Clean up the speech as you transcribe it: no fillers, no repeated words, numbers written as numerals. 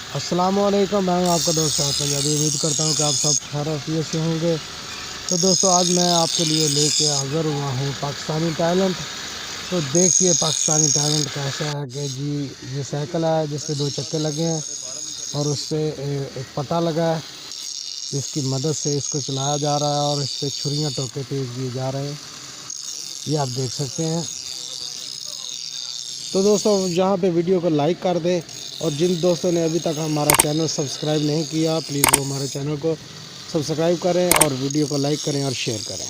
अस्सलामुअलैकुम, मैं हूं आपका दोस्त सैफ पंजाबी। उम्मीद करता हूं कि आप सब खैरियत से होंगे। तो दोस्तों, आज मैं आपके लिए लेके हाज़िर हुआ हूं पाकिस्तानी टैलेंट। तो देखिए पाकिस्तानी टैलेंट कैसा है कि जी ये साइकिल है जिस पे 2 चक्के लगे हैं और उस पर एक पटा लगा है जिसकी मदद से इसको चलाया जा रहा है और इस पर छुरियाँ टोके तेज दिए जा रहे हैं, ये आप देख सकते हैं। तो दोस्तों, यहाँ पे वीडियो को लाइक कर दें और जिन दोस्तों ने अभी तक हमारा चैनल सब्सक्राइब नहीं किया, प्लीज़ वो हमारे चैनल को सब्सक्राइब करें और वीडियो को लाइक करें और शेयर करें।